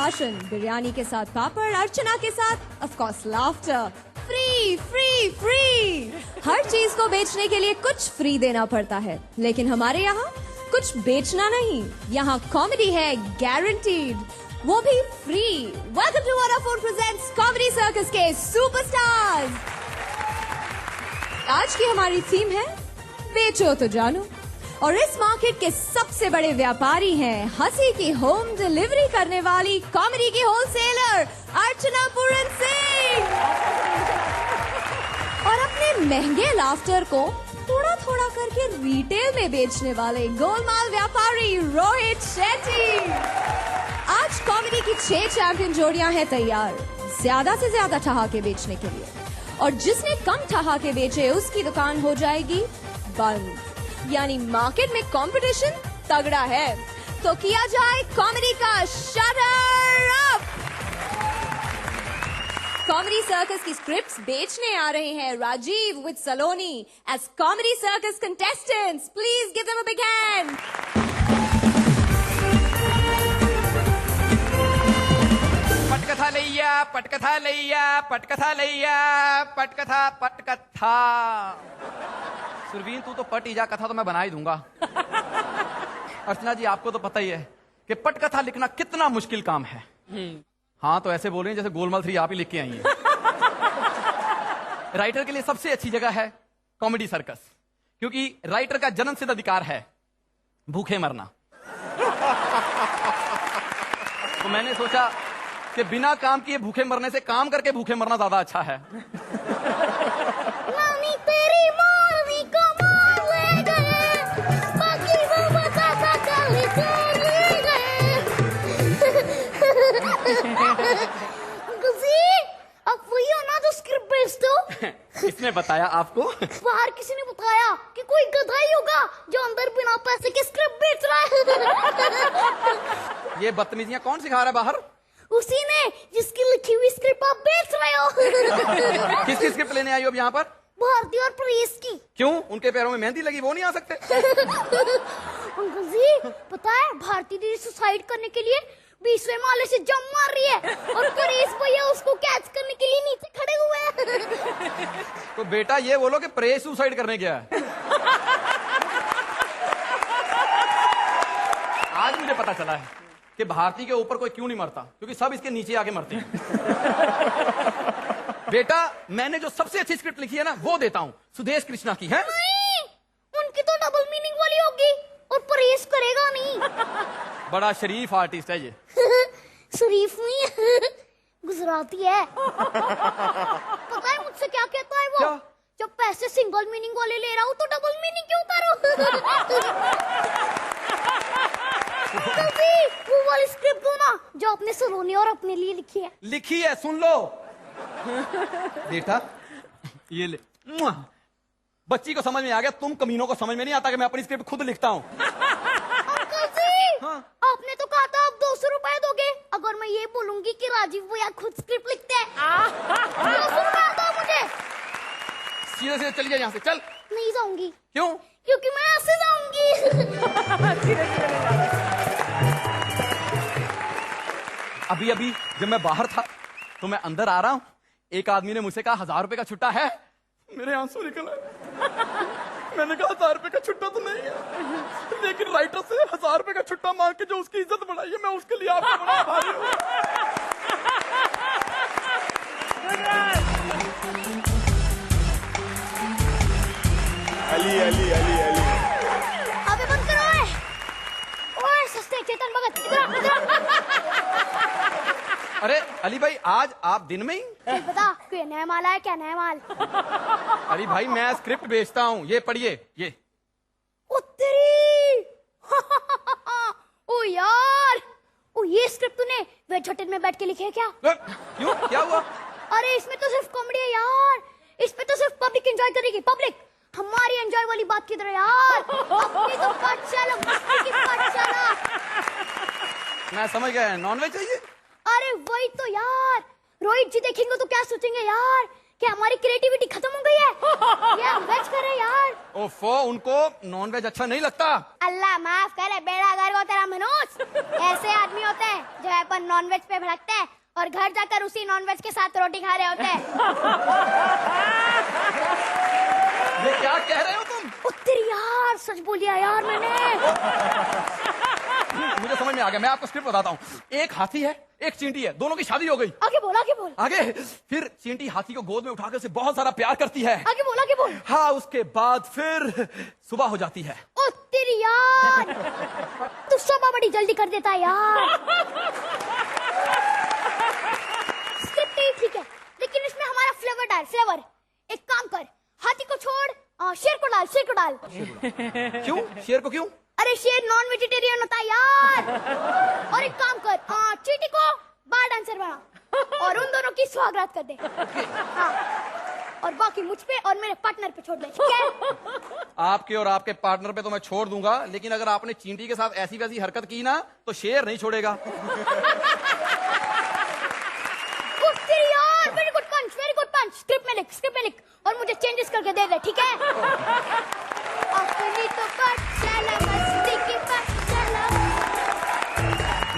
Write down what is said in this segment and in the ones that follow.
भाषण, बिरयानी के साथ पापड़, अर्चना के साथ of course laughter. Free free free. हर चीज को बेचने के लिए कुछ फ्री देना पड़ता है, लेकिन हमारे यहाँ कुछ बेचना नहीं, यहाँ कॉमेडी है गारंटीड, वो भी free. Welcome to Vodafone presents comedy circus के सुपरस्टार्स। आज की हमारी थीम है बेचो तो जानो, और इस मार्केट के सबसे बड़े व्यापारी हैं हंसी की होम डिलीवरी करने वाली कॉमेडी की होलसेलर अर्चना पूरन सिंह, और अपने महंगे लाफ्टर को थोड़ा थोड़ा करके रिटेल में बेचने वाले गोलमाल व्यापारी रोहित शेट्टी। आज कॉमेडी की 6 चैंपियन जोड़ियां हैं तैयार ज्यादा से ज्यादा ठहाके बेचने के लिए, और जिसने कम ठहाके बेचे उसकी दुकान हो जाएगी बंद। यानी मार्केट में कंपटीशन तगड़ा है, तो किया जाए कॉमेडी का शटर अप। कॉमेडी सर्कस की स्क्रिप्ट्स बेचने आ रहे हैं Rajiv with Saloni as comedy circus contestants. Please give them a big hand. पटकथा लैया पटकथा लैया पटकथा लैया पटकथा पटकथा। सुरवीन तू तो पट ही जा, कथा तो मैं बना ही दूंगा। अर्चना जी आपको तो पता ही है कि पटकथा लिखना कितना मुश्किल काम है। हाँ तो ऐसे बोल रही हैं जैसे गोलमाल 3 आप ही लिख के आई हैं। राइटर के लिए सबसे अच्छी जगह है कॉमेडी सर्कस, क्योंकि राइटर का जन्मसिद्ध अधिकार है भूखे मरना। तो मैंने सोचा कि बिना काम किए भूखे मरने से काम करके भूखे मरना ज्यादा अच्छा है। मामी तेरी मामी को मान ले गए, बाकी वो बताता चले गए। अंकल जी, आप वही हो ना जो स्क्रिप्ट बेचते हो? किसने बताया आपको? बाहर किसी ने बताया कि कोई गधा ही होगा जो अंदर बिना पैसे के स्क्रिप्ट बेच रहा है। ये बदतमीजियां कौन सिखा रहा है बाहर? उसी ने जिसकी लिखी हुई स्क्रिप्ट आप बेच रहे हो। किसकी स्क्रिप्ट लेने आई हो अब यहाँ पर? भारती और प्रेस की। क्यों, उनके पैरों में मेहंदी लगी, वो नहीं आ सकते? अंकल जी पता है भारती दीदी सुसाइड करने के लिए 20वें माले से जंप मार रही है, और परेश भैया उसको कैच करने के लिए नीचे खड़े हुए हैं। तो बेटा ये बोलो कि प्रेस सुसाइड करने गया है। आज मुझे पता चला है कि भारती के ऊपर कोई क्यों नहीं मरता, क्योंकि सब इसके नीचे आके मरते हैं। बेटा मैंने जो सबसे अच्छी स्क्रिप्ट लिखी है ना वो देता हूँ, सुदेश कृष्णा की है। नहीं, उनकी तो डबल मीनिंग वाली होगी, और परेश करेगा नहीं। बड़ा शरीफ आर्टिस्ट है ये। शरीफ नहीं गुजराती है। पता है मुझसे क्या कहता है वो? क्या? जब पैसे सिंगल मीनिंग वाले ले रहा हूँ तो डबल मीनिंग क्यों करो? वो वाली स्क्रिप्ट दो ना जो आपने सलोनी और अपने लिए लिखी है। लिखी है, सुन लो। बेटा ये ले। बच्ची को समझ में आ गया, तुम कमीनों को समझ में नहीं आता कि मैं अपनी स्क्रिप्ट खुद लिखता हूँ। अंकल जी, हाँ? आपने तो कहा था आप 200 रुपए दोगे अगर मैं ये बोलूंगी कि राजीव भैया खुद स्क्रिप्ट लिखते हैं। 200 रुपए दो मुझे। सीधे सीधे चली जा यहाँ से, चल। नहीं जाऊंगी। क्यों? क्योंकि मैं ऐसे जाऊंगी। अभी अभी जब मैं बाहर था तो मैं अंदर आ रहा हूँ, एक आदमी ने मुझसे कहा 1000 रुपए का छुट्टा है। मेरे आंसू निकल आए। मैंने कहा 1000 रुपए का छुट्टा तो नहीं है, लेकिन राइटर से 1000 रुपए का छुट्टा मांग के जो उसकी इज्जत बढ़ाई है, मैं उसके लिए आपको बड़ा आभारी हूँ। अली अली अली अली अबे बंद करो। ओए सस्ते चेतन भगत, इधर। अरे अली भाई आज आप दिन में ही? फिर बता क्या नया माल आया, क्या नया माल? अरे भाई मैं स्क्रिप्ट बेचता हूँ, ये पढ़िए ये। ओ तेरी। ओ यार, ओ ये स्क्रिप्ट तूने वेज होटल में बैठ के लिखे है क्या? क्यों, क्या हुआ? अरे इसमें तो सिर्फ कॉमेडी है यार, इसमें तो सिर्फ पब्लिक एंजॉय करेगी। पब्लिक हमारी एंजॉय वाली बात किधर है यार? अपनी तो पाठशाला, मस्ती की पाठशाला। मैं समझ गया, नॉनवेज चाहिए। अरे वही तो यार, रोहित जी देखेंगे तो क्या सोचेंगे यार क्या हमारी क्रिएटिविटी खत्म हो गई है? ये हम वेज करे यार। ओफो, उनको नॉन वेज अच्छा नहीं लगता। अल्लाह माफ करे, बेड़ा गर्क हो तेरा मनोज। ऐसे आदमी होते हैं जो है पर नॉन वेज पे भड़कते हैं और घर जाकर उसी नॉन वेज के साथ रोटी खा रहे होते हैं। ये क्या कह रहे हो तुम? उत्तर यार, सच बोलिया यार मैंने। मुझे समझ में आ गया, मैं आपको स्क्रिप्ट बताता हूँ। एक हाथी है, एक चींटी है, दोनों की शादी हो गई। आगे बोल, आगे बोल। आगे फिर चींटी हाथी को गोद में उठाकर उसे बहुत सारा प्यार करती है। आगे बोल, आगे बोल। हाँ, उसके बाद फिर सुबह हो जाती है। उत्तर यार, तू सुबह बड़ी जल्दी कर देता है यार। स्क्रिप्ट ही ठीक है, लेकिन इसमें हमारा फ्लेवर डाल, फ्लेवर। एक काम कर, हाथी को छोड़, शेर को डाल, शेर को डाल। क्यों? शेर को क्यों? अरे शेर नॉन वेजिटेरियन होता है यार। और एक काम कर, चींटी को बार डांसर बना और उन दोनों की स्वागत कर दे। हाँ, और बाकी मुझ पे और मेरे पार्टनर पे छोड़ दे, ठीक है? आपके और आपके पार्टनर पे तो मैं छोड़ दूंगा, लेकिन अगर आपने चींटी के साथ ऐसी वैसी हरकत की ना तो शेर नहीं छोड़ेगा। वेरी गुड पंच, वेरी गुड पंच। स्क्रिप्ट में लिख, स्क्रिप्ट में लिख और मुझे चेंजेस करके दे दे, ठीक है? अपनी तो पाठशाला मस्ती की पाठशाला।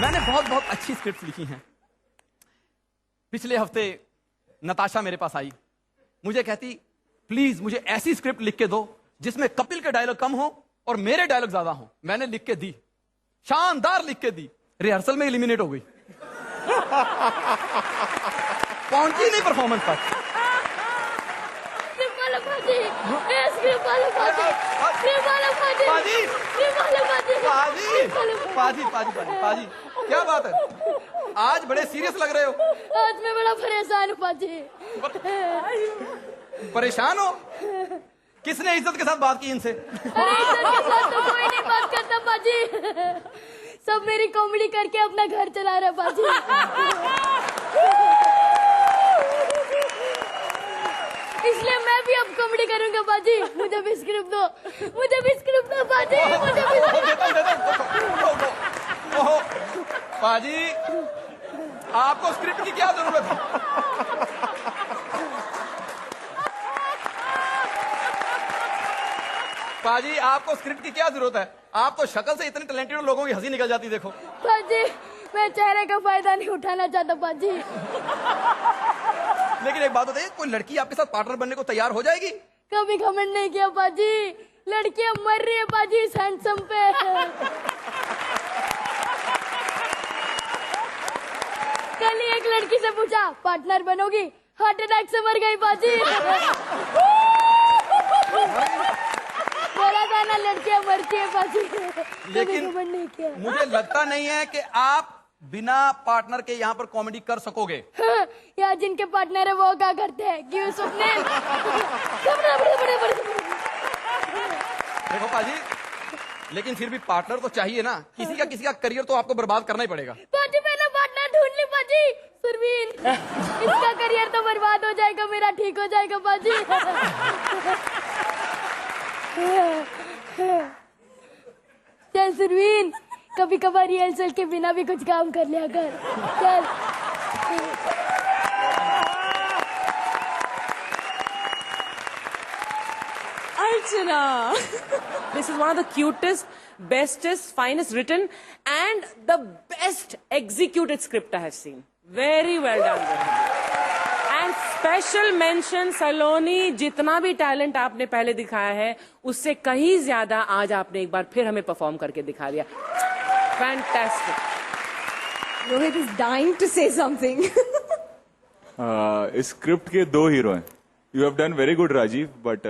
मैंने बहुत बहुत अच्छी स्क्रिप्ट लिखी हैं। पिछले हफ्ते नताशा मेरे पास आई, मुझे कहती प्लीज मुझे ऐसी स्क्रिप्ट लिख के दो जिसमें कपिल के डायलॉग कम हो और मेरे डायलॉग ज्यादा हो। मैंने लिख के दी, शानदार लिख के दी, रिहर्सल में एलिमिनेट हो गई। पहुंची नहीं परफॉर्मेंस तक। पाजी, क्या बात है? आज बड़े सीरियस लग रहे हो। आज मैं बड़ा परेशान हूँ पाजी। परेशान हो? किसने इज्जत के साथ बात की इनसे? अरे इज्जत के साथ तो कोई नहीं बात करता पाजी। सब मेरी कॉमेडी करके अपना घर चला रहा पाजी। इसलिए मैं भी अब कॉमेडी करूंगा बाजी। मुझे भी स्क्रिप्ट दो, मुझे भी स्क्रिप्ट दो बाजी, मुझे भी। ओहो बाजी, आपको स्क्रिप्ट की क्या जरूरत है? बाजी, आपको स्क्रिप्ट की क्या जरूरत है? आप तो शक्ल से इतने टैलेंटेड लोगों की हंसी निकल जाती, देखो। बाजी, मैं चेहरे का फायदा नहीं उठाना चाहता बाजी। लेकिन एक बात बताइए, कोई लड़की आपके साथ पार्टनर बनने को तैयार हो जाएगी? कभी घमंड नहीं किया बाजी। लड़कियां मर रही है बाजी इस हैंडसम पे। कल ही एक लड़की से पूछा पार्टनर बनोगी, हार्ट अटैक से मर गई बाजी। बोला था ना लड़कियां मरती है बाजी। लेकिन घमंड नहीं किया। मुझे लगता नहीं है कि आप बिना पार्टनर के यहाँ पर कॉमेडी कर सकोगे। यार जिनके पार्टनर है वो क्या करते हैं? क्यों सुपने? देखो पाजी, लेकिन फिर भी पार्टनर तो चाहिए ना। किसी का करियर तो आपको बर्बाद करना ही पड़ेगा। बाजी मैंने पार्टनर ढूंढ ली बाजी। सुरवीन, इसका करियर तो बर्बाद हो जाएगा, मेरा ठीक हो जाएगा बाजी। चल सुरवीन, कभी कभार रिहर्सल के बिना भी कुछ काम कर लिया कर। चल। Archana, this is one of the cutest, bestest, finest written and the best executed script I have seen. Very well done. And special mention Saloni, जितना भी टैलेंट आपने पहले दिखाया है उससे कहीं ज्यादा आज आपने एक बार फिर हमें परफॉर्म करके दिखा दिया। Fantastic. Rohit is dying to say something. इस स्क्रिप्ट के दो हीरो हैं. You have done very good, Rajiv, but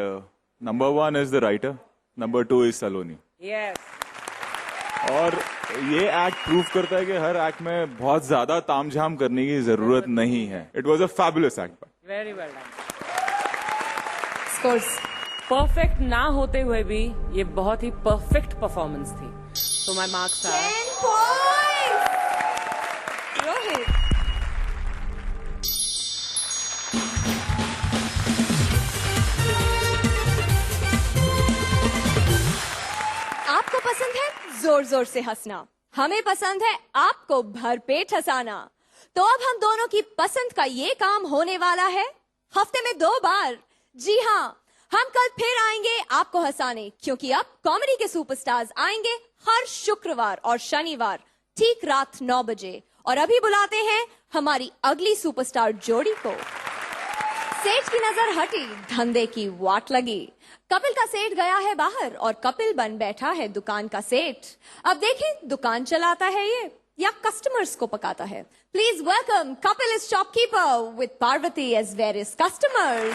number one is the writer, number two is Saloni. Yes. और ये एक्ट प्रूव करता है कि हर एक्ट में बहुत ज्यादा तामझाम करने की जरूरत नहीं है. It was a fabulous act. Very well done. Scores. Perfect ना होते हुए भी ये बहुत ही परफेक्ट परफॉर्मेंस थी. So my marks are 10 points. Rohit. आपको पसंद है जोर जोर से हंसना, हमें पसंद है आपको भरपेट हंसाना। तो अब हम दोनों की पसंद का ये काम होने वाला है हफ्ते में 2 बार। जी हाँ, हम कल फिर आएंगे आपको हंसाने, क्योंकि अब कॉमेडी के सुपरस्टार्स आएंगे हर शुक्रवार और शनिवार ठीक रात 9 बजे। और अभी बुलाते हैं हमारी अगली सुपरस्टार जोड़ी को। सेठ की नजर हटी, धंधे की वाट लगी। कपिल का सेठ गया है बाहर और कपिल बन बैठा है दुकान का सेठ। अब देखें दुकान चलाता है ये या कस्टमर्स को पकाता है। Please welcome Kapil is shopkeeper with Parvati as various customers.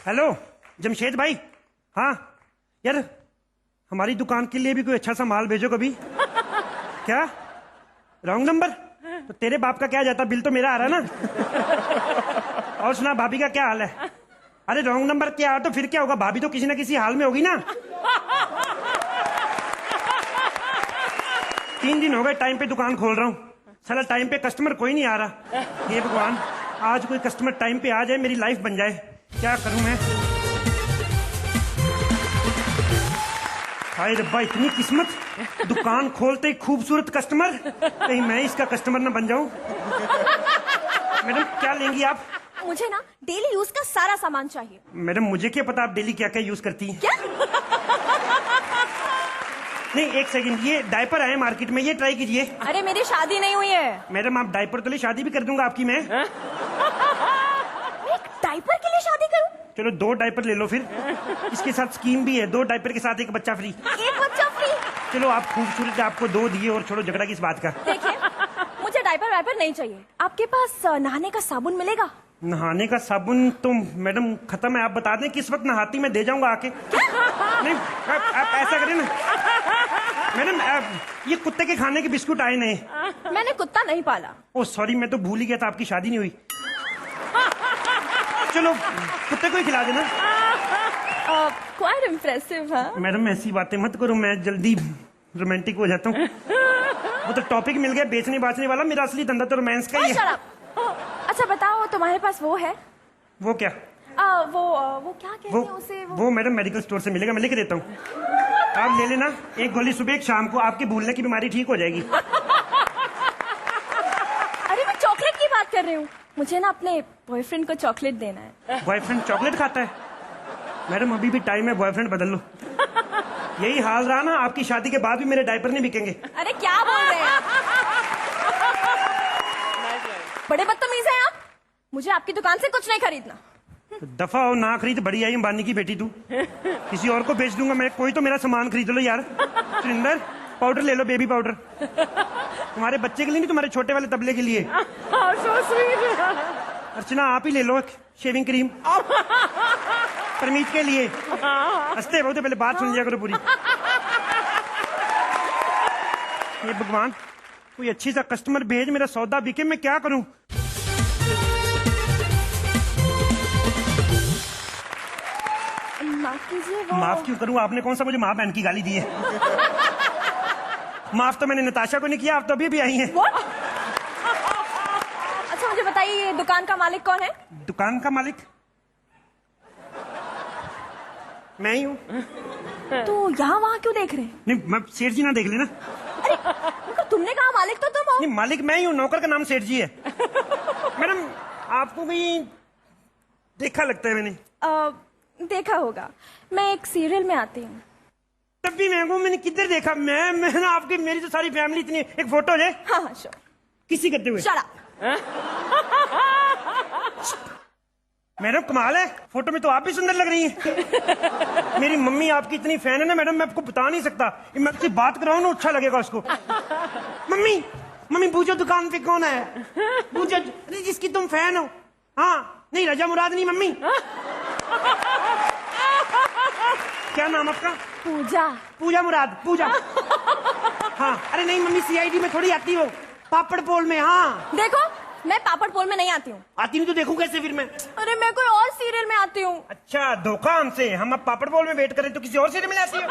Hello Jamshed भाई। हाँ यार, हमारी दुकान के लिए भी कोई अच्छा सा माल भेजो कभी। क्या रॉन्ग नंबर? तो तेरे बाप का क्या जाता, बिल तो मेरा आ रहा है ना। और सुना, भाभी का क्या हाल है? अरे रॉन्ग नंबर क्या तो फिर क्या होगा, भाभी तो किसी ना किसी हाल में होगी ना। 3 दिन हो गए टाइम पे दुकान खोल रहा हूँ, साला टाइम पे कस्टमर कोई नहीं आ रहा। हे भगवान, आज कोई कस्टमर टाइम पे आ जाए, मेरी लाइफ बन जाए। क्या करूं मैं? हाय रब्बा, इतनी किस्मत, दुकान खोलते ही खूबसूरत कस्टमर, कहीं मैं इसका कस्टमर ना बन जाऊं। मैडम क्या लेंगी आप? मुझे ना डेली यूज का सारा सामान चाहिए। मैडम मुझे क्या पता आप डेली क्या क्या यूज करती हैं। क्या? नहीं एक सेकंड, ये डायपर आए मार्केट में, ये ट्राई कीजिए। अरे मेरी शादी नहीं हुई है। मैडम आप डायपर तो ले, शादी भी कर दूंगा आपकी मैं। डायपर के लिए शादी करूं? चलो 2 डायपर ले लो फिर, इसके साथ स्कीम भी है, 2 डायपर के साथ 1 बच्चा फ्री। एक बच्चा फ्री? चलो आप खूबसूरत है, आपको 2 दिए, और छोड़ो झगड़ा किस बात का। देखिए, मुझे डायपर वाइपर नहीं चाहिए। आपके पास नहाने का साबुन मिलेगा? नहाने का साबुन तो मैडम खत्म है, आप बता दें किस वक्त नहाती, मैं दे जाऊंगा आके। नहीं आप ऐसा करें ना मैडम, ये कुत्ते के खाने के बिस्कुट आए नए। मैंने कुत्ता नहीं पाला। ओ सॉरी, मैं तो भूल ही गया था, आपकी शादी नहीं हुई। चलो कुत्ते को ही खिला देना। Quite impressive. हाँ मैडम ऐसी बातें मत करो, मैं जल्दी रोमांटिक हो जाता हूँ। वो तो टॉपिक मिल गया बेचने बाचने वाला, मेरा असली धंधा तो रोमांस का ही है। अच्छा बताओ, तुम्हारे पास वो है? वो क्या? वो क्या कहते हैं उसे? वो मैडम मेडिकल स्टोर से मिलेगा, मैं लिख देता हूँ, आप ले लेना। 1 गोली सुबह 1 शाम को, आपकी भूलने की बीमारी ठीक हो जाएगी। अरे मैं चॉकलेट की बात कर रही हूँ, मुझे ना अपने बॉयफ्रेंड को चॉकलेट देना है। बॉयफ्रेंड चॉकलेट खाता है? मैडम अभी भी टाइम है, बॉयफ्रेंड बदल लो। यही हाल रहा ना, आपकी शादी के बाद भी मेरे डायपर नहीं बिकेंगे। अरे क्या बोल रहे हैं आप? बड़े बदतमीज हैं आप। मुझे आपकी दुकान से कुछ नहीं खरीदना। तो दफा हो ना खरीद, बड़ी आई अंबानी की बेटी तू, किसी और को बेच दूंगा मैं। कोई तो मेरा सामान खरीद लो यार। सुरिंदर पाउडर ले लो, बेबी पाउडर, तुम्हारे बच्चे के लिए नहीं, तुम्हारे छोटे वाले तबले के लिए। अर्चना आप ही ले लो शेविंग क्रीम, परमीत के लिए। हंसते बहुत, पहले बात सुन लिया करो पूरी। ये भगवान, कोई अच्छी सा कस्टमर भेज, मेरा सौदा बिके, मैं क्या करूं? माफ कीजिए। माफ क्यों करूं? आपने कौन सा मुझे माँ बहन की गाली दी है? माफ तो मैंने नताशा को नहीं किया, आप तो अभी भी आई हैं। अच्छा मुझे बताइए, ये दुकान का मालिक कौन है? दुकान का मालिक मैं ही हूँ। तो यहाँ वहाँ क्यों देख रहे हैं? नहीं मैं सेठ जी ना देख लेना। अरे तुमने कहा मालिक तो तुम हो। नहीं मालिक मैं ही हूँ, नौकर का नाम सेठ जी है। मैडम आपको कहीं देखा लगता है मैंने। देखा होगा, मैं एक सीरियल में आती हूँ। तब भी मैंने किधर देखा? मैं ना आपकी, मेरी तो सारी फैमिली इतनी। एक फोटो है। हाँ हाँ श्योर। किसी करते हुए? Shut up. मैडम कमाल है, फोटो में तो आप भी सुंदर लग रही हैं। मेरी मम्मी आपकी इतनी फैन है ना मैडम, मैं आपको बता नहीं सकता। मैं आपसे बात कराऊं ना, अच्छा लगेगा उसको। मम्मी मम्मी पूछो दुकान पे कौन है, पूछो जिसकी तुम फैन हो। हाँ नहीं, रजा मुराद नहीं मम्मी। क्या नाम आपका? पूजा। पूजा मुराद, पूजा। हाँ अरे नहीं मम्मी, सीआईडी में थोड़ी आती हो, पापड़ पोल में। हाँ देखो, मैं पापड़ पोल में नहीं आती हूँ। आती नहीं तो देखूं कैसे फिर मैं? अरे मैं कोई और सीरियल में आती हूँ। अच्छा धोखा हमसे, हम अब पापड़ पोल में वेट करें तो किसी और सीरियल में आती हो।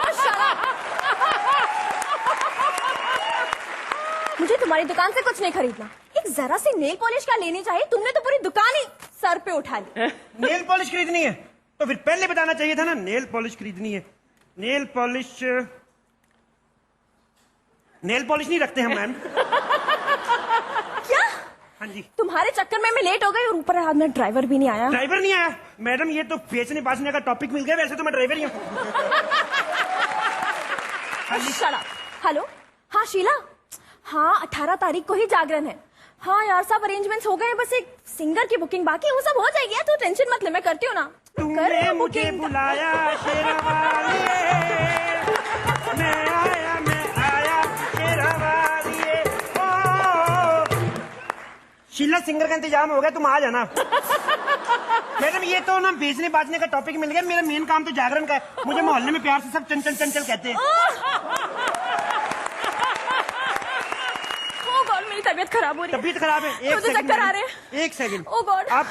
मुझे तुम्हारी दुकान से कुछ नहीं खरीदना। एक जरा सी नेल पॉलिश क्या लेनी चाहिए, तुमने तो पूरी दुकान ही सर पे उठा ली। नेल पॉलिश खरीदनी है तो फिर पहले बताना चाहिए था ना, नेल पॉलिश खरीदनी है। नेल पॉलिश नेल पॉलिश नहीं रखते हम मैम। क्या हाँ जी। तुम्हारे चक्कर में मैं लेट हो गई और ऊपर हाथ में ड्राइवर भी नहीं आया। ड्राइवर नहीं आया मैडम, ये तो बेचने बाजने का टॉपिक मिल गया, वैसे तो मैं ड्राइवर ही हूँ। Shut up. हेलो, हाँ शीला, हाँ 18 तारीख को ही जागरण है। हाँ यार सब अरेंजमेंट्स हो गए, बस एक सिंगर की बुकिंग बाकी है, वो सब हो जाएगी यार, तू टेंशन मत ले, मैं करती हूँ ना। तुमने मुझे बुलाया शेरवालिए, मैं आया शेरवालिए। ओ शीला, सिंगर का इंतजाम हो गया, तुम आ जाना। मैडम ये तो ना बेचने बाजने का टॉपिक मिल गया, मेरा मेन काम तो जागरण का है। मुझे मोहल्ले में प्यार से सब चंचल चंचल कहते हैं। ओह गॉड, मेरी तबीयत खराब हो रही है। तबीयत खराब है? एक मुझे सेकंड चक्कर आ मैडम, रहे हैं। एक सेकंड। ओह गॉड, आप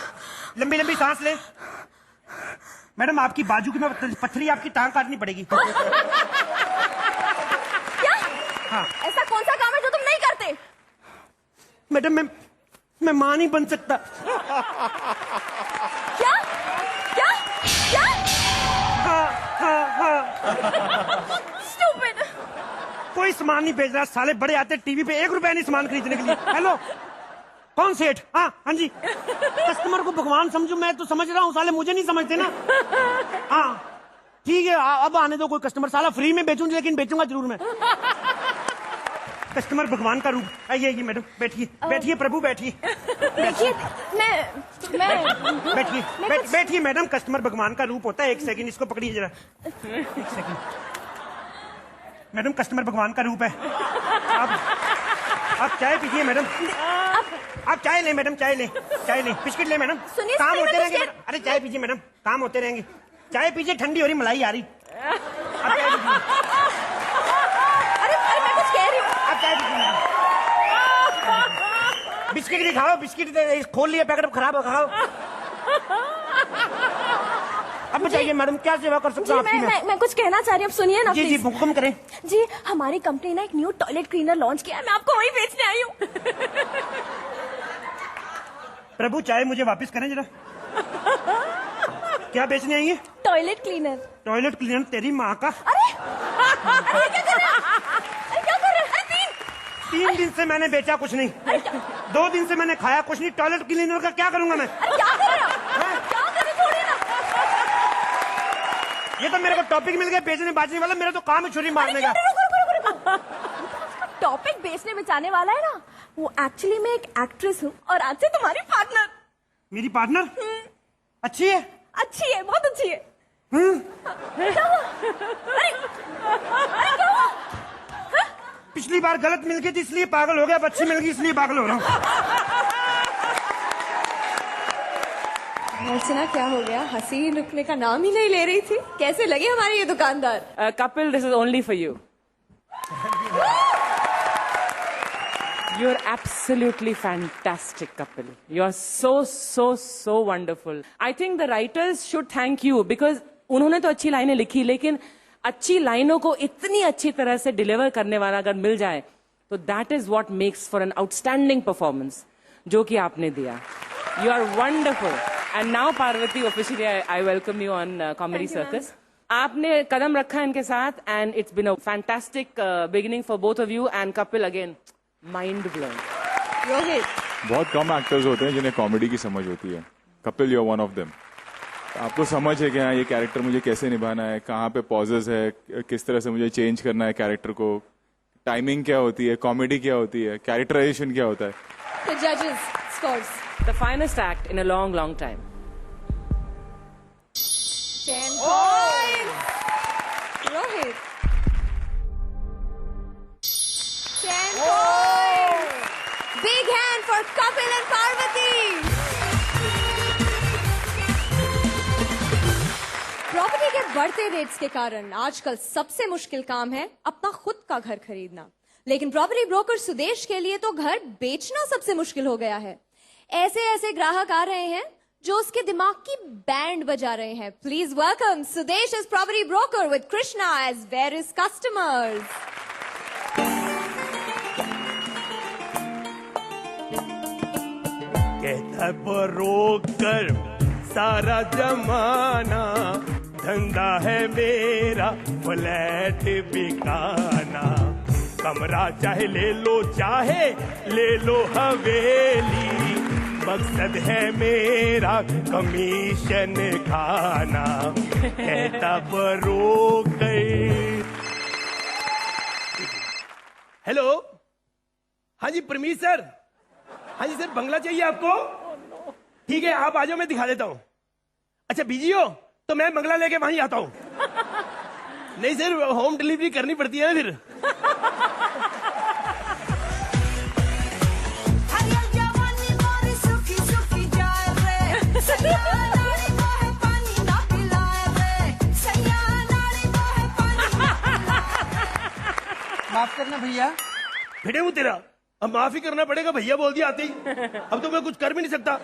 लंबी लंबी सांस ले। मैडम आपकी बाजू की मैं पत्थरी, आपकी टांग काटनी पड़ेगी। क्या? हाँ। ऐसा कौन सा काम है जो तुम नहीं करते? मैडम मैं मां नहीं बन सकता। क्या क्या क्या? हाँ। Stupid. कोई सामान नहीं बेच रहा, साले बड़े आते टीवी पे, 1 रुपया नहीं सामान खरीदने के लिए। हेलो, कौन सेठ? हाँ जी। कस्टमर को भगवान समझू, मैं तो समझ रहा हूँ, साले मुझे नहीं समझते ना। हाँ ठीक है, अब आने दो कोई कस्टमर, साला फ्री में बेचूंगी, लेकिन बेचूंगा जरूर मैं। कस्टमर भगवान का रूप। आइए मैडम, बैठिए बैठिए प्रभु, बैठिए। देखिए मैं बैठिए मैडम, कस्टमर भगवान का रूप होता है। 1 सेकंड, इसको पकड़िए जरा। 1 सेकंड मैडम, कस्टमर भगवान का रूप है। आप चाय पीजिए मैडम, आप चाय ले मैडम, चाय ले बिस्किट ले मैडम। सुनिए, काम सुनिए, होते रहेंगे। बिस्किट। अरे चाय पीजिए मैडम, काम होते रहेंगे। चाय पीजिए, ठंडी हो रही, मलाई आ रही। आप चाय पीजिए। अरे मैं कुछ कह रही हूँ। आप चाय पीजिए मैडम। बिस्किट दिखाओ, बिस्किट खोल लिया पैकेट, खराब हो खाओ। अब बताइए मैडम, क्या सेवा कर सकता हूँ आपकी? मैं कुछ कहना चाह रही हूँ, सुनिए ना जी प्लीज। हुक्म करें। जी, हमारी कंपनी ने एक न्यू टॉयलेट क्लीनर लॉन्च किया है, मैं आपको वही बेचने आई हूँ। प्रभु चाय मुझे वापस करें जरा। क्या बेचने आई है? Toilet cleaner. टॉयलेट क्लीनर तेरी माँ का। अरे क्या कर रहे हैं? अरे क्या कर रहे हैं? अरे 3 दिन से मैंने बेचा कुछ नहीं, 2 दिन से मैंने खाया कुछ नहीं, टॉयलेट क्लीनर का क्या करूंगा मैं? अरे क्या कर रहे हो? क्या कर रहे हो? छोड़िए ना। ये तो मेरे को टॉपिक मिल गया बेचने बाजने वाला, मेरा तो काम है छुरी मारने का। टॉपिक बेचने बेचाने वाला है ना, वो एक्चुअली मैं एक एक्ट्रेस हूँ और आज से तुम्हारी पार्टनर। मेरी पार्टनर अच्छी है? अच्छी है, बहुत अच्छी है। क्या हुआ? अरे क्या हुआ? पिछली बार गलत मिल गई थी इसलिए पागल हो गया, अब अच्छी मिल गई इसलिए पागल हो रहा हूँ। अर्चना क्या हो गया? हंसी रुकने का नाम ही नहीं ले रही थी। कैसे लगे हमारे ये दुकानदार? Kapil, this is only for you. You're absolutely fantastic, Kapil. You're so wonderful. I think the writers should thank you because उन्होंने तो अच्छी लाइनें लिखी, लेकिन अच्छी लाइनों को इतनी अच्छी तरह से डिलीवर करने वाला अगर मिल जाए तो that is what makes for an outstanding performance, जो कि आपने दिया. You are wonderful. And now Parvati, officially I welcome you on Comedy Circus. आपने कदम रखा इनके साथ and it's been a fantastic beginning for both of you and Kapil again, mind blown. Rohit, बहुत कम actors होते हैं जिन्हें कॉमेडी की समझ होती है। Kapil, you are one of them. आपको समझ है कि हाँ ये कैरेक्टर मुझे कैसे निभाना है, कहाँ पे पॉजेस है, किस तरह से मुझे चेंज करना है कैरेक्टर को, टाइमिंग क्या होती है, कॉमेडी क्या होती है, कैरेक्टराइजेशन क्या होता है। the judges scores. The finest act in a long time. 10 points. Rohit. 10 points. Big hand for Kapil and Parvati. Property के बढ़ते रेट्स के कारण आजकल सबसे मुश्किल काम है अपना खुद का घर खरीदना। लेकिन प्रॉपर्टी ब्रोकर सुदेश के लिए तो घर बेचना सबसे मुश्किल हो गया है। ऐसे ऐसे ग्राहक आ रहे हैं जो उसके दिमाग की बैंड बजा रहे हैं। Please welcome Sudesh as property broker with Krishna as various customers. कहता ब्रोकर सारा जमाना, धंधा है मेरा फ्लैट बिकाना, कमरा चाहे ले लो हवेली, मकसद है मेरा कमीशन खाना, कहता ब्रोकर। हेलो, हाँ जी परमीश सर, हाँ जी सर बंगला चाहिए आपको? ठीक है आप आ जाओ, मैं दिखा देता हूँ। अच्छा बिजी हो तो मैं बंगला लेके वहीं आता हूँ। नहीं सर होम डिलीवरी करनी पड़ती है फिर। माफ करना भैया। भिड़े हूँ तेरा, अब माफी करना पड़ेगा, भैया बोल दिया आते ही। अब तो मैं कुछ कर भी नहीं सकता।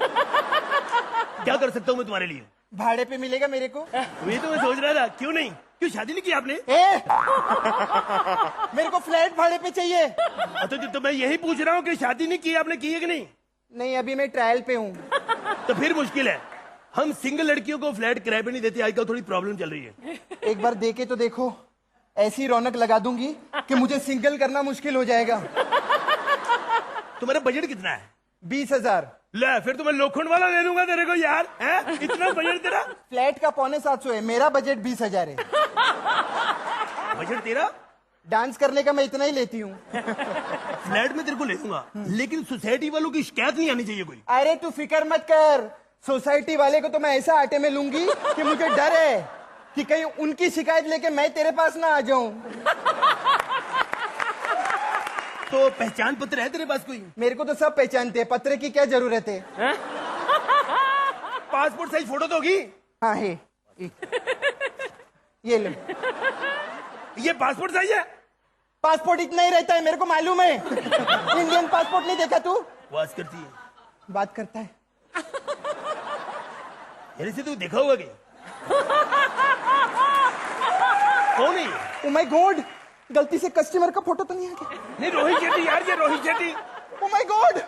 क्या कर सकता हूँ मैं तुम्हारे लिए? भाड़े पे मिलेगा मेरे को? वही तो मैं सोच रहा था, क्यों नहीं, क्यों शादी नहीं की आपने? मेरे को फ्लैट भाड़े पे चाहिए। तो मैं यही पूछ रहा हूँ कि शादी नहीं की आपने, की है कि नहीं? नहीं अभी मैं ट्रायल पे हूँ। तो फिर मुश्किल है, हम सिंगल लड़कियों को फ्लैट किराए पे नहीं देते, आजकल थोड़ी प्रॉब्लम चल रही है। एक बार देके तो देखो, ऐसी रौनक लगा दूंगी कि मुझे सिंगल करना मुश्किल हो जाएगा। तुम्हारा बजट कितना है? 20,000। ले फिर तो मैं लोखंड वाला ले लूंगा तेरे को यार, है? इतना बजट तेरा? फ्लैट का 750 है, मेरा बजट 20,000 है। बजट तेरा? डांस करने का मैं इतना ही लेती हूँ। फ्लैट में तेरे को ले दूंगा, लेकिन सोसाइटी वालों की शिकायत नहीं आनी चाहिए कोई। अरे तू फिक्र मत कर, सोसाइटी वाले को तो मैं ऐसा आटे में लूंगी कि मुझे डर है कि कहीं उनकी शिकायत लेके मैं तेरे पास ना आ जाऊं। तो पहचान पत्र है तेरे पास कोई? मेरे को तो सब पहचानते हैं, पत्र की क्या जरूरत है? पासपोर्ट साइज फोटो तो होगी? हाँ है, ये लो। ये पासपोर्ट साइज है? पासपोर्ट इतना ही रहता है, मेरे को मालूम है। इंडियन पासपोर्ट नहीं देखा तू? वास करती है, बात करता है। यार इसे तू देखा होगा कि कौन है? ओ माय गॉड, गलती से कस्टमर का फोटो तो नहीं आ गया? नहीं रोहित शेट्टी यार, ये Rohit Shetty. Oh my God,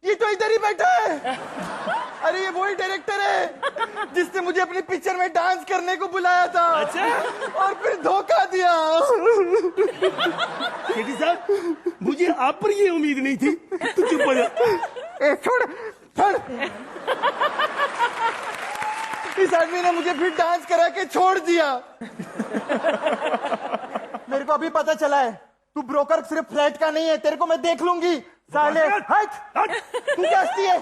ये तो इधर ही बैठा है। अरे ये वही डायरेक्टर है जिसने मुझे अपनी पिक्चर में डांस करने को बुलाया था। अच्छा? और फिर धोखा दिया। शेट्टी साहब, मुझे आप पर ये उम्मीद नहीं थी। तू चुप हो जा। ए, छोड़ छोड़। इस आदमी ने मुझे फिर डांस करा के छोड़ दिया। मेरे को अभी पता चला है, तू ब्रोकर सिर्फ फ्लैट का नहीं है, तेरे को मैं देख लूंगी। साले हट, तू क्या हंसती है?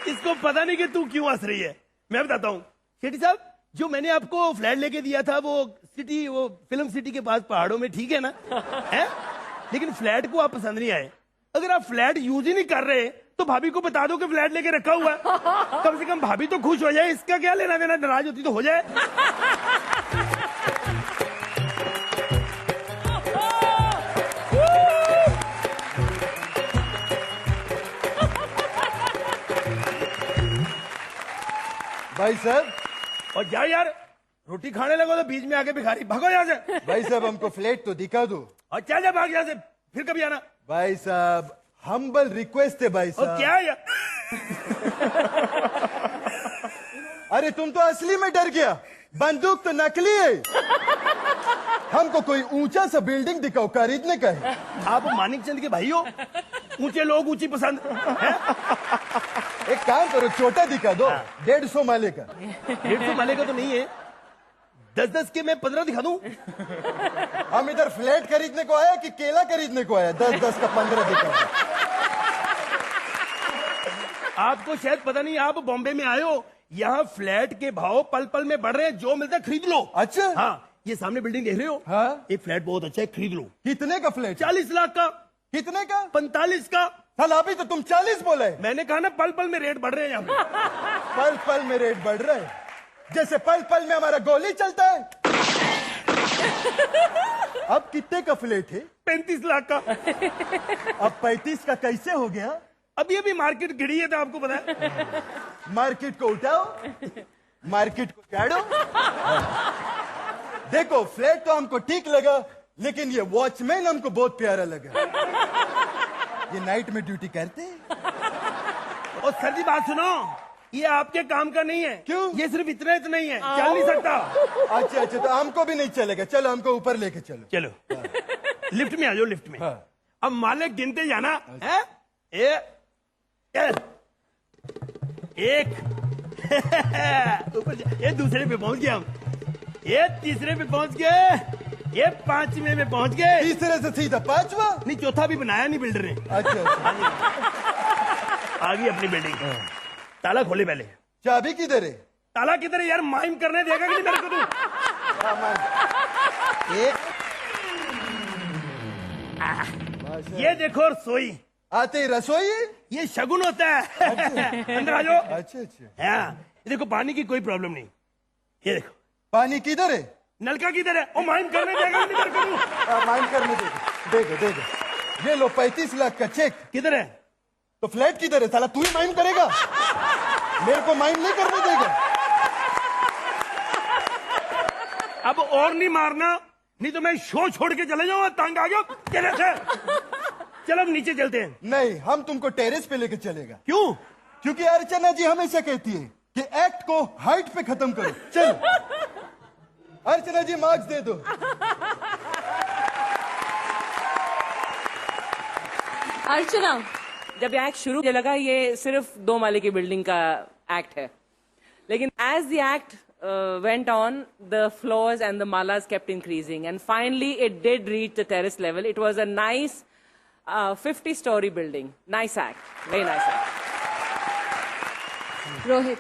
इसको पता नहीं कि तू क्यों हंस रही है, मैं बताता हूँ। शेट्टी साहब, जो मैंने आपको फ्लैट लेके दिया था वो फिल्म सिटी के पास पहाड़ों में, ठीक है ना? है? लेकिन फ्लैट को आप पसंद नहीं आए। अगर आप फ्लैट यूज ही नहीं कर रहे तो भाभी को बता दो कि फ्लैट लेके रखा हुआ है। कम से कम भाभी तो खुश हो जाए, इसका क्या लेना देना, नाराज होती तो हो जाए। भाई साहब, और जा यार, रोटी खाने लगो तो बीच में आके भिखारी, भागो यहाँ से। भाई साहब हमको फ्लैट तो दिखा दो। और चल जा भाग यहाँ से, फिर कभी आना। भाई साहब हम्बल रिक्वेस्ट है भाई और साहब। क्या है यार? अरे तुम तो असली में डर गया, बंदूक तो नकली है। हमको कोई ऊंचा सा बिल्डिंग दिखाओ, खरीदने का है। आप मानिक चंद के भाई हो, ऊंचे लोग ऊंची पसंद है? एक काम करो, छोटा दिखा दो, 150 माले का। 150 माले का तो नहीं है, 10-10 के मैं 15 दिखा दूं। हम इधर फ्लैट खरीदने को आया कि केला खरीदने को आया? 10-10 का 15 दिखा। आपको शायद पता नहीं, आप बॉम्बे में आए हो, यहाँ फ्लैट के भाव पल पल में बढ़ रहे हैं, जो मिलता है खरीद लो। अच्छा? हाँ, ये सामने बिल्डिंग देख रहे हो? हाँ। एक फ्लैट बहुत अच्छा है, खरीद लो। कितने का फ्लैट? 40 लाख का। कितने का? 45 का। साल अभी तो तुम 40 बोले। मैंने कहा ना, पल पल में रेट बढ़ रहे हैं यहाँ पे। पल पल में रेट बढ़ रहा है, जैसे पल पल में हमारा गोली चलता है। अब कितने का फ्लैट है? 35 लाख का। अब 35 का कैसे हो गया? अभी अभी मार्केट गिरी है, तो आपको पता है। मार्केट को उठाओ, मार्केट को झाड़ो। देखो फ्लैट तो हमको ठीक लगा, लेकिन ये वॉचमैन हमको बहुत प्यारा लगा। ये नाइट में ड्यूटी करते हैं। और सर जी बात सुनो, ये आपके काम का नहीं है। क्यों? ये सिर्फ इतना इतना ही है, चल नहीं सकता। अच्छा अच्छा, तो हमको भी नहीं चलेगा, चलो हमको ऊपर लेके चलो। चलो लिफ्ट में आ जाओ, लिफ्ट में। हाँ। अब मालिक गिनते जाना है। एक ऊपर ये दूसरे पे पहुंच गया हम, ये तीसरे पे पहुंच गए, ये पांचवे में पहुंच गए। तीसरे से सीधा पांचवा? नहीं, चौथा भी बनाया नहीं बिल्डर ने। अच्छा अच्छा। आ गई अपनी बिल्डिंग। ताला खोले पहले। चाबी किधर है? ताला किधर है यार? माइम करने देगा कि नहीं मेरे को तू? ये देखो रसोई। आते ही रसोई? ये शगुन होता है। अंदर आ जाओ। अच्छा अच्छा। हाँ, ये देखो पानी की कोई प्रॉब्लम नहीं। ये देखो पानी किधर है? नलका किधर है? ओ माइम करने देगा कि नहीं मेरे को तू? माइंड करने देगा, देगा। ये लो 35 लाख का चेक। किधर है? तो फ्लैट किधर है? साला तू ही माइंड करेगा, मेरे को माइंड नहीं करने देगा। अब और नहीं मारना, नहीं तो मैं शो छोड़ के चले जाऊंगा। तंग आ गया तेरे से। चलो अब नीचे चलते हैं। नहीं, हम तुमको टेरेस पे लेके चलेगा। क्यों? क्योंकि अर्चना जी हमेशा कहती है कि एक्ट को हाइट पे खत्म करो। चलो अर्चना जी मार्क्स दे दो। अर्चना, जब ये एक्ट शुरू मुझे लगा ये सिर्फ 2 माले की बिल्डिंग का एक्ट है, लेकिन as the act went on, the floors and the malas kept increasing, and finally it did reach the terrace level. It was a nice 50-story building. Nice act, very nice act. Rohit,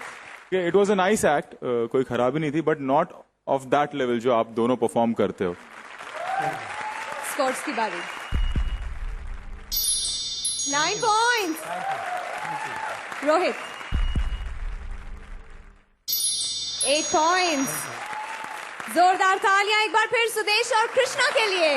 it was a nice act, कोई खराबी नहीं थी, but not of that level जो आप दोनों perform करते हो। Scores की बारी। 9 पॉइंट्स। रोहित 8 पॉइंट्स। जोरदार तालियां एक बार फिर सुदेश और कृष्णा के लिए।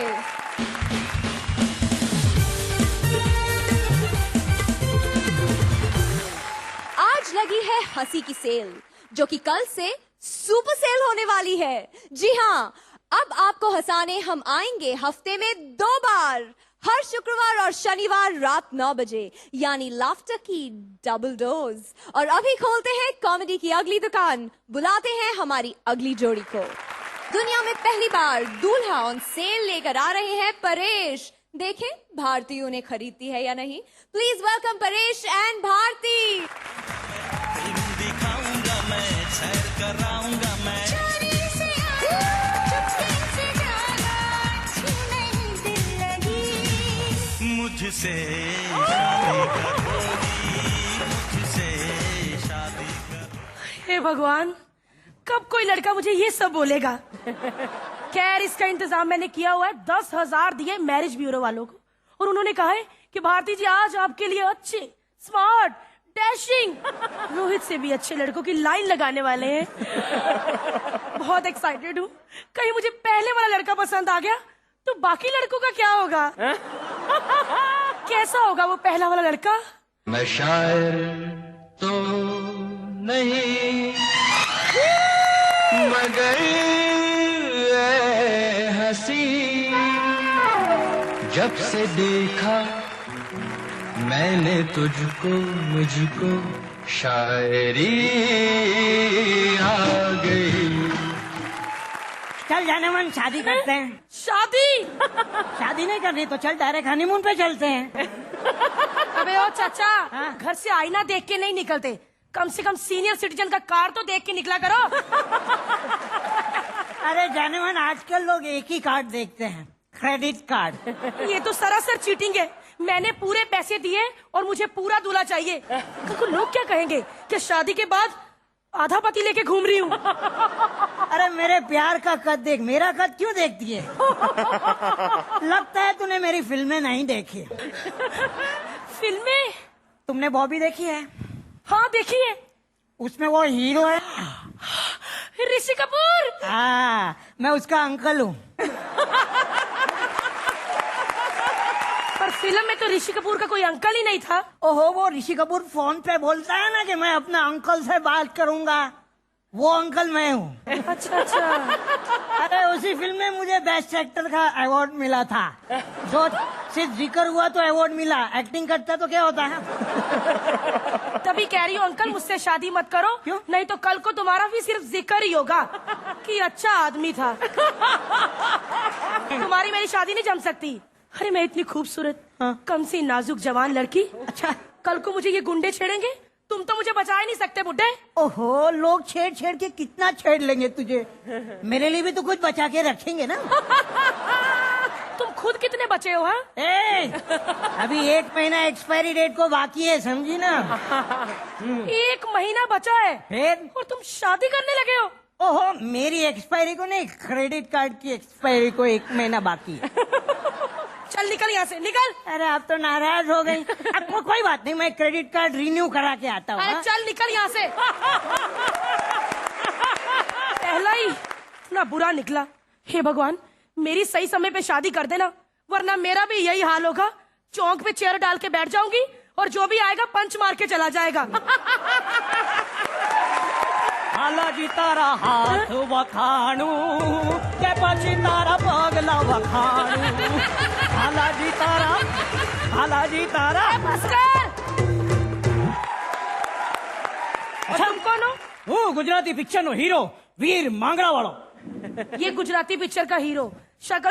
आज लगी है हंसी की सेल, जो कि कल से सुपर सेल होने वाली है। जी हाँ, अब आपको हंसाने हम आएंगे हफ्ते में 2 बार, हर शुक्रवार और शनिवार रात 9 बजे, यानी लाफ्टर की डबल डोज। और अभी खोलते हैं कॉमेडी की अगली दुकान, बुलाते हैं हमारी अगली जोड़ी को। दुनिया में पहली बार दूल्हा ऑन सेल लेकर आ रहे हैं परेश। देखें भारती उन्हें खरीदती है या नहीं। Please welcome Paresh and Bharti. दिखाऊंगा मैं, सैर कराऊंगा मैं। मुझसे शादी करोगी, मुझसे शादी करोगी। हे भगवान, कब कोई लड़का मुझे ये सब बोलेगा। खैर, इसका इंतजाम मैंने किया हुआ है। 10,000 दिए मैरिज ब्यूरो वालों को, और उन्होंने कहा है कि भारती जी आज आपके लिए अच्छे, स्मार्ट, डैशिंग, रोहित से भी अच्छे लड़कों की लाइन लगाने वाले हैं। बहुत एक्साइटेड हूँ। कहीं मुझे पहले वाला लड़का पसंद आ गया तो बाकी लड़कों का क्या होगा? कैसा होगा वो पहला वाला लड़का? मैं शायर तो नहीं, मगर ऐ हंसी, जब से देखा मैंने तुझको, मुझको शायरी आ गई। चल जाने मन, शादी करते हैं। शादी? शादी नहीं करनी तो चल डायरेक्ट हनीमून पे चलते हैं। अबे ओ चाचा, घर से आईना देख के नहीं निकलते, कम से कम सीनियर सिटीजन का कार तो देख के निकला करो। अरे जाने मन, आजकल लोग एक ही कार्ड देखते हैं, क्रेडिट कार्ड। ये तो सरासर चीटिंग है। मैंने पूरे पैसे दिए और मुझे पूरा दूल्हा चाहिए। तो लोग क्या कहेंगे कि शादी के बाद आधा पति लेके घूम रही हूँ। अरे मेरे प्यार का कद देख, मेरा कद क्यों देखती है? लगता है तूने मेरी फिल्में नहीं देखी। फिल्में? तुमने बॉबी देखी है? हाँ देखी है। उसमें वो हीरो है ऋषि कपूर। हाँ, मैं उसका अंकल हूँ। पर फिल्म में तो ऋषि कपूर का कोई अंकल ही नहीं था। ओहो, वो ऋषि कपूर फोन पे बोलता है ना कि मैं अपने अंकल से बात करूंगा, वो अंकल मैं हूँ। अच्छा अच्छा। अरे उसी फिल्म में मुझे बेस्ट एक्टर का अवार्ड मिला था। जो सिर्फ जिक्र हुआ तो अवार्ड मिला, एक्टिंग करता तो क्या होता है। तभी कह रही हूँ अंकल मुझसे शादी मत करो। क्यों? नहीं तो कल को तुम्हारा भी सिर्फ जिक्र ही होगा कि अच्छा आदमी था। तुम्हारी मेरी शादी नहीं जम सकती। अरे मैं इतनी खूबसूरत कम सी नाजुक जवान लड़की, अच्छा कल को मुझे ये गुंडे छेड़ेंगे, तुम तो मुझे बचा ही नहीं सकते बुड्ढे। ओहो, लोग छेड़ छेड़ के कितना छेड़ लेंगे तुझे। मेरे लिए भी तो कुछ बचा के रखेंगे ना। तुम खुद कितने बचे हो? हाँ अभी 1 महीना एक्सपायरी डेट को बाकी है, समझी ना। 1 महीना बचा है फिर और तुम शादी करने लगे हो। ओहो, मेरी एक्सपायरी को नहीं, क्रेडिट कार्ड की एक्सपायरी को 1 महीना बाकी है। चल निकल यहाँ से, निकल। अरे आप तो नाराज हो गई। अब कोई बात नहीं, मैं क्रेडिट कार्ड रिन्यू करा के आता हूँ। अरे चल निकल यहाँ से। पहला ही इतना बुरा निकला। हे भगवान, मेरी सही समय पे शादी कर देना, वरना मेरा भी यही हाल होगा। चौक पे चेयर डाल के बैठ जाऊंगी और जो भी आएगा पंच मार के चला जाएगा। हाला जी तारा हाथ वखाणू के पछी तारा पगला वखाणू। हाला जी तारा बस कर। और तुम कौन हो? હું ગુજરાતી પિક્ચરનો હીરો વીર માંગડા વાળો। ये गुजराती पिक्चर का हीरो। शक्ल